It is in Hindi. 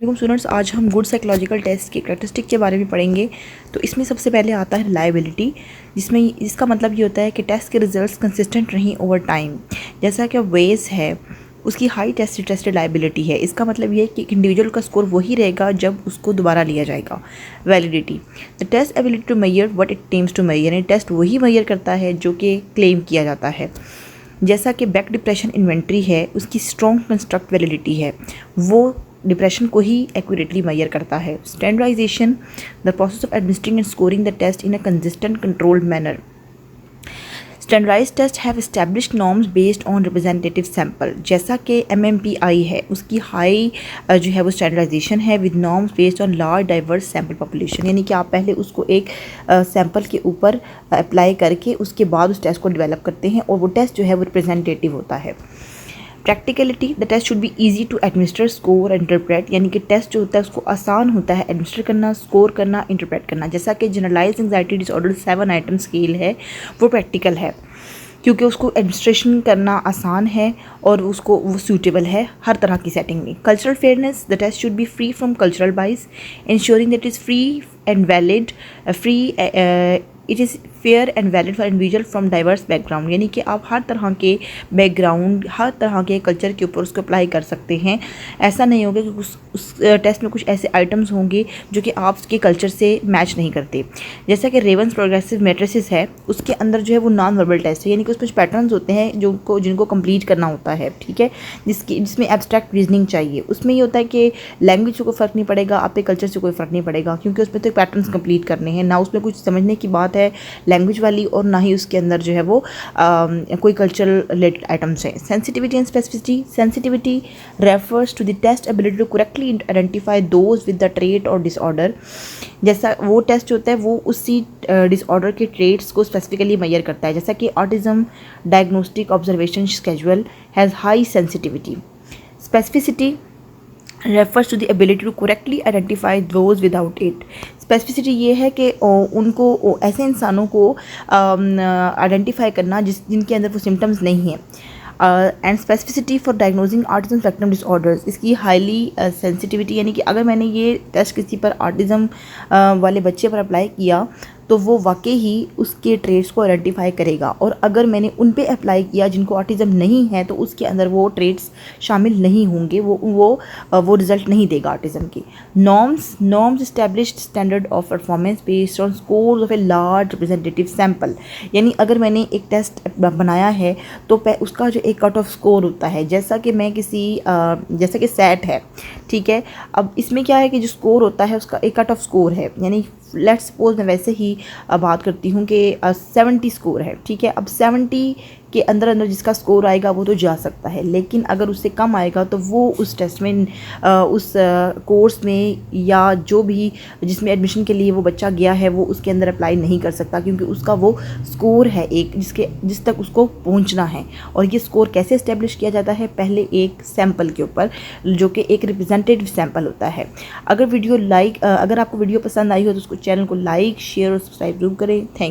देखो स्टूडेंट्स, आज हम गुड साइकोलॉजिकल टेस्ट के करैक्टरिस्टिक के बारे में पढ़ेंगे। तो इसमें सबसे पहले आता है रिलायबिलिटी, इसका मतलब ये होता है कि टेस्ट के रिजल्ट्स कंसिस्टेंट रहें ओवर टाइम। जैसा कि वेज है, उसकी हाई टेस्ट रिलायबिलिटी है। इसका मतलब ये है कि इंडिविजुअल का स्कोर वही रहेगा जब उसको दोबारा लिया जाएगा। Validity, the test ability to measure what it claims to measure, यानी टेस्ट वही मेजर करता है जो कि क्लेम किया जाता है। जैसा कि बैक डिप्रेशन इन्वेंट्री है, उसकी स्ट्रॉन्ग कंस्ट्रक्ट वैलिडिटी है, वो डिप्रेशन को ही एक्यूरेटली मेजर करता है। Standardisation, the process of administering and scoring the test in a consistent controlled manner. Standardised test have established norms based on representative sample. जैसा कि MMPI है, उसकी हाई जो है वो स्टैंडर्डाइजेशन है with norms based on large diverse sample population, यानी कि आप पहले उसको एक सैंपल के ऊपर अप्लाई करके उसके बाद उस टेस्ट को डेवलप करते हैं और वो टेस्ट जो है वो रिप्रेजेंटेटिव होता है। Practicality, the test should be easy to administer, score, interpret, यानी कि टेस्ट जो होता है उसको आसान होता है एडमिनिस्टर करना, स्कोर करना, इंटरप्रेट करना। जैसा कि generalise anxiety disorder 7 item scale है, वो प्रैक्टिकल है क्योंकि उसको एडमिनिस्ट्रेशन करना आसान है और उसको वो सूटेबल है हर तरह की सेटिंग में। Cultural fairness, the test should be free from cultural bias, ensuring that is free and valid it is fair and valid for individual from diverse background, यानी कि आप हर तरह के बैकग्राउंड, हर तरह के कल्चर के ऊपर उसको अप्लाई कर सकते हैं। ऐसा नहीं होगा कि उस टेस्ट में कुछ ऐसे आइटम्स होंगे जो कि आपके कल्चर से मैच नहीं करते। जैसा कि रेवंस प्रोग्रेसिव मैट्रिसेस है, उसके अंदर जो है वो नॉन वर्बल टेस्ट है, यानी कि उसमें कुछ पैटर्न्स होते हैं जिनको कंप्लीट करना होता है, ठीक है, जिसमें एब्स्ट्रैक्ट रीजनिंग चाहिए। उसमें ये होता है कि लैंग्वेज से कोई फ़र्क नहीं पड़ेगा, आपके कल्चर से कोई फ़र्क नहीं पड़ेगा, क्योंकि उसमें तो पैटर्न्स कंप्लीट करने हैं, ना उसमें कुछ समझने की बात है लैंग्वेज वाली और ना ही उसके अंदर जो है वो कोई कल्चरल रिलेटेड आइटम्स हैं। Sensitivity and specificity, sensitivity refers to the test ability to correctly identify those with the trait और डिसऑर्डर। जैसा वो टेस्ट होता है वो उसी डिसऑर्डर के ट्रेट्स को स्पेसिफिकली मेजर करता है। जैसा कि autism diagnostic observation schedule has high sensitivity. Specificity refers to the ability to correctly identify those without it. Specificity ये है कि उनको ऐसे इंसानों को आइडेंटिफाई करना जिनके अंदर वो सिम्टम्स नहीं हैं। And specificity for diagnosing autism spectrum disorders, इसकी हाईली सेंसिटिविटी, यानी कि अगर मैंने ये टेस्ट किसी पर ऑटिज्म वाले बच्चे पर अप्लाई किया तो वो वाकई ही उसके ट्रेट्स को आइडेंटिफाई करेगा, और अगर मैंने उन पे अप्लाई किया जिनको ऑटिज्म नहीं है तो उसके अंदर वो ट्रेट्स शामिल नहीं होंगे, वो रिजल्ट नहीं देगा ऑटिज्म की। Norms established standard of performance based on scores of a large representative sample, यानी अगर मैंने एक टेस्ट बनाया है तो उसका जो एक कट ऑफ स्कोर होता है, जैसा कि जैसा कि सेट है, ठीक है। अब इसमें क्या है कि जो स्कोर होता है उसका एक कट ऑफ स्कोर है, यानी लेट्स सपोज मैं वैसे ही बात करती हूँ कि 70 स्कोर है, ठीक है। अब 70 के अंदर जिसका स्कोर आएगा वो तो जा सकता है, लेकिन अगर उससे कम आएगा तो वो उस टेस्ट में उस कोर्स में या जो भी जिसमें एडमिशन के लिए वो बच्चा गया है वो उसके अंदर अप्लाई नहीं कर सकता, क्योंकि उसका वो स्कोर है एक जिस तक उसको पहुंचना है। और ये स्कोर कैसे इस्टेब्लिश किया जाता है? पहले एक सैम्पल के ऊपर, जो कि एक रिप्रेजेंटेटिव सैम्पल होता है। अगर आपको वीडियो पसंद आई हो तो उसको चैनल को लाइक, शेयर और सब्सक्राइब जरूर करें। Thank you.